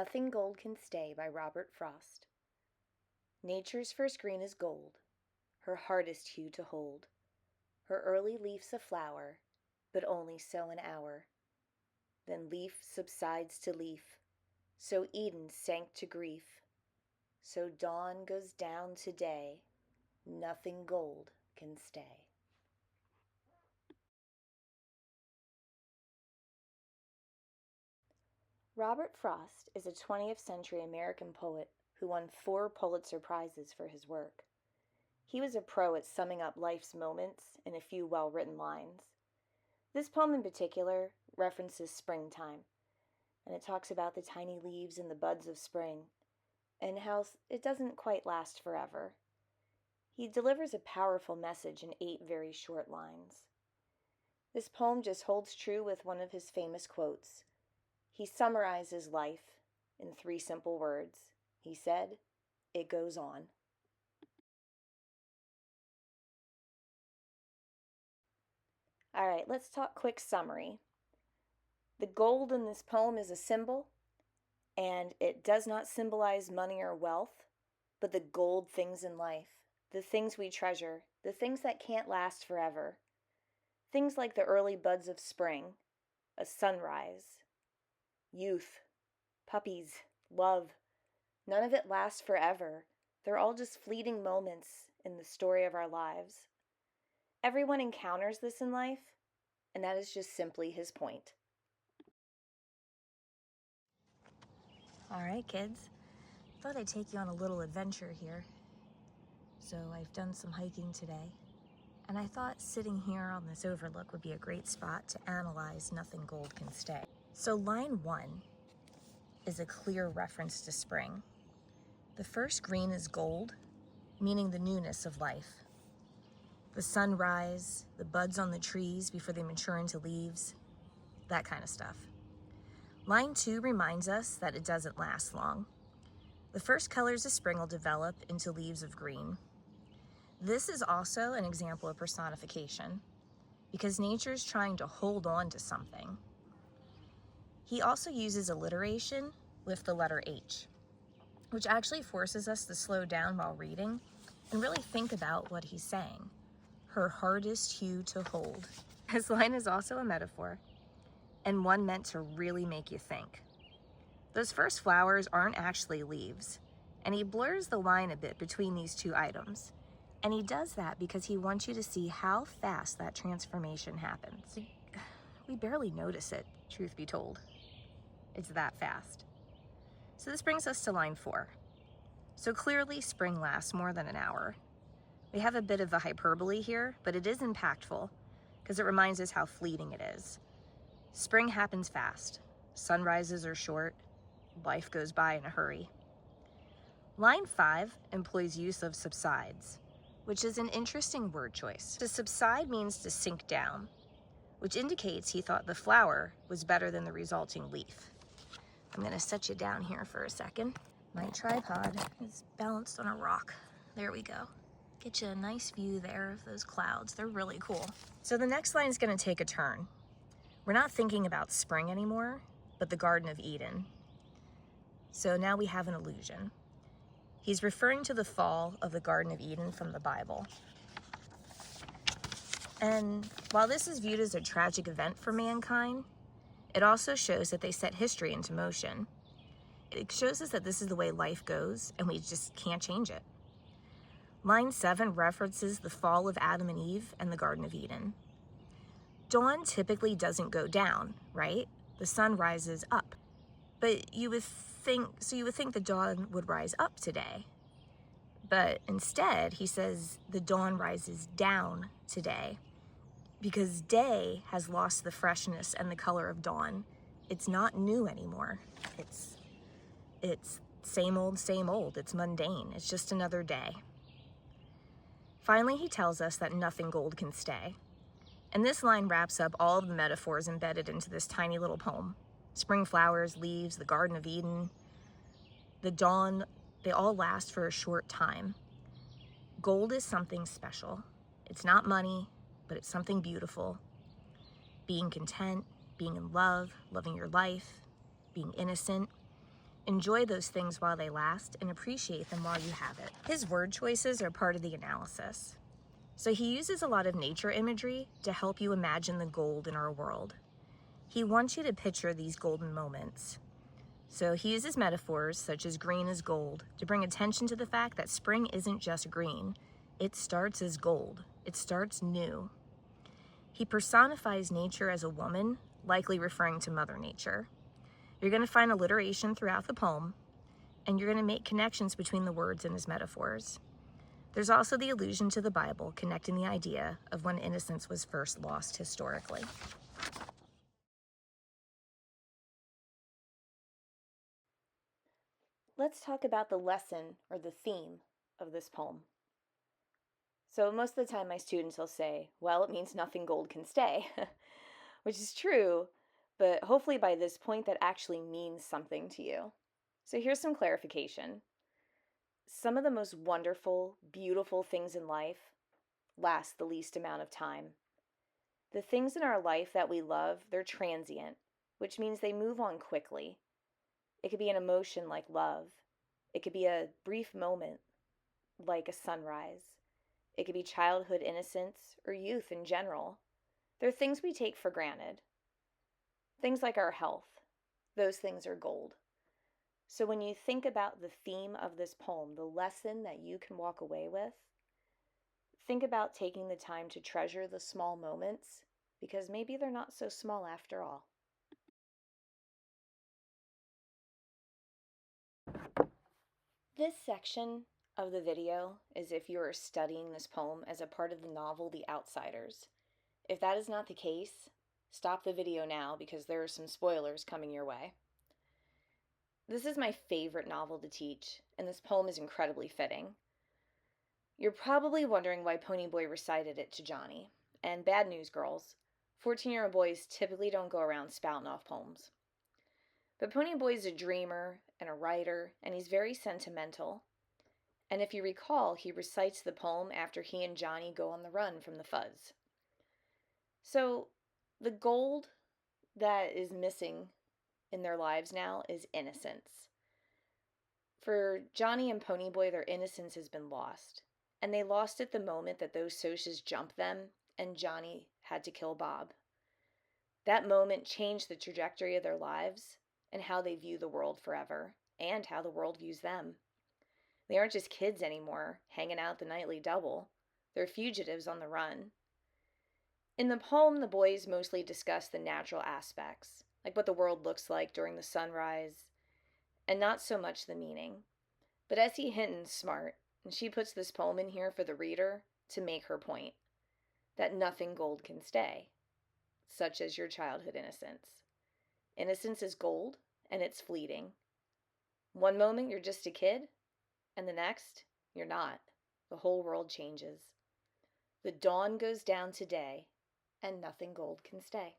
Nothing Gold Can Stay by Robert Frost. Nature's first green is gold, her hardest hue to hold. Her early leaf's a flower, but only so an hour. Then leaf subsides to leaf, so Eden sank to grief. So dawn goes down to day, nothing gold can stay. Robert Frost is a 20th century American poet who won 4 Pulitzer Prizes for his work. He was a pro at summing up life's moments in a few well-written lines. This poem in particular references springtime, and it talks about the tiny leaves and the buds of spring, and how it doesn't quite last forever. He delivers a powerful message in 8 very short lines. This poem just holds true with one of his famous quotes. He summarizes life in 3 simple words. He said, "It goes on." All right, let's talk quick summary. The gold in this poem is a symbol, and it does not symbolize money or wealth, but the gold things in life, the things we treasure, the things that can't last forever. Things like the early buds of spring, a sunrise, youth, puppies, love. None of it lasts forever. They're all just fleeting moments in the story of our lives. Everyone encounters this in life, and that is just simply his point. All right, kids. Thought I'd take you on a little adventure here. So I've done some hiking today, and I thought sitting here on this overlook would be a great spot to analyze Nothing Gold Can Stay. So line 1 is a clear reference to spring. The first green is gold, meaning the newness of life. The sunrise, the buds on the trees before they mature into leaves, that kind of stuff. Line 2 reminds us that it doesn't last long. The first colors of spring will develop into leaves of green. This is also an example of personification, because nature is trying to hold on to something. He also uses alliteration with the letter H, which actually forces us to slow down while reading and really think about what he's saying. Her hardest hue to hold. His line is also a metaphor, and one meant to really make you think. Those first flowers aren't actually leaves, and he blurs the line a bit between these 2 items. And he does that because he wants you to see how fast that transformation happens. We barely notice it, truth be told. It's that fast. So this brings us to line 4. So clearly spring lasts more than an hour. We have a bit of a hyperbole here, but it is impactful because it reminds us how fleeting it is. Spring happens fast. Sunrises are short. Life goes by in a hurry. Line 5 employs use of subsides, which is an interesting word choice. To subside means to sink down, which indicates he thought the flower was better than the resulting leaf. I'm gonna set you down here for a second. My tripod is balanced on a rock. There we go. Get you a nice view there of those clouds. They're really cool. So the next line is gonna take a turn. We're not thinking about spring anymore, but the Garden of Eden. So now we have an illusion. He's referring to the fall of the Garden of Eden from the Bible. And while this is viewed as a tragic event for mankind, it also shows that they set history into motion. It shows us that this is the way life goes, and we just can't change it. Line 7 references the fall of Adam and Eve and the Garden of Eden. Dawn typically doesn't go down, right? The sun rises up. But you would think the dawn would rise up today. But instead, he says the dawn rises down today because day has lost the freshness and the color of dawn. It's not new anymore. It's same old, same old. It's mundane. It's just another day. Finally, he tells us that nothing gold can stay. And this line wraps up all of the metaphors embedded into this tiny little poem. Spring flowers, leaves, the Garden of Eden, the dawn, they all last for a short time. Gold is something special. It's not money, but it's something beautiful. Being content, being in love, loving your life, being innocent. Enjoy those things while they last and appreciate them while you have it. His word choices are part of the analysis. So he uses a lot of nature imagery to help you imagine the gold in our world. He wants you to picture these golden moments. So he uses metaphors such as green as gold to bring attention to the fact that spring isn't just green. It starts as gold. It starts new. He personifies nature as a woman, likely referring to Mother Nature. You're going to find alliteration throughout the poem, and you're going to make connections between the words in his metaphors. There's also the allusion to the Bible, connecting the idea of when innocence was first lost historically. Let's talk about the lesson or the theme of this poem. So most of the time my students will say, well, it means nothing gold can stay, which is true, but hopefully by this point that actually means something to you. So here's some clarification. Some of the most wonderful, beautiful things in life last the least amount of time. The things in our life that we love, they're transient, which means they move on quickly. It could be an emotion like love. It could be a brief moment like a sunrise. It could be childhood innocence or youth in general. They're things we take for granted. Things like our health. Those things are gold. So when you think about the theme of this poem, the lesson that you can walk away with, think about taking the time to treasure the small moments, because maybe they're not so small after all. This section of the video is if you are studying this poem as a part of the novel The Outsiders. If that is not the case, stop the video now because there are some spoilers coming your way. This is my favorite novel to teach, and this poem is incredibly fitting. You're probably wondering why Ponyboy recited it to Johnny. And bad news, girls. 14-year-old boys typically don't go around spouting off poems. But Ponyboy's a dreamer and a writer, and he's very sentimental. And if you recall, he recites the poem after he and Johnny go on the run from the fuzz. So, the gold that is missing in their lives now is innocence. For Johnny and Ponyboy, their innocence has been lost. And they lost it the moment that those Socs jumped them and Johnny had to kill Bob. That moment changed the trajectory of their lives and how they view the world forever, and how the world views them. They aren't just kids anymore, hanging out the nightly double. They're fugitives on the run. In the poem, the boys mostly discuss the natural aspects, like what the world looks like during the sunrise, and not so much the meaning. But S.E. Hinton's smart, and she puts this poem in here for the reader to make her point, that nothing gold can stay, such as your childhood innocence. Innocence is gold, and it's fleeting. One moment you're just a kid, and the next, you're not. The whole world changes. The dawn goes down today, and nothing gold can stay.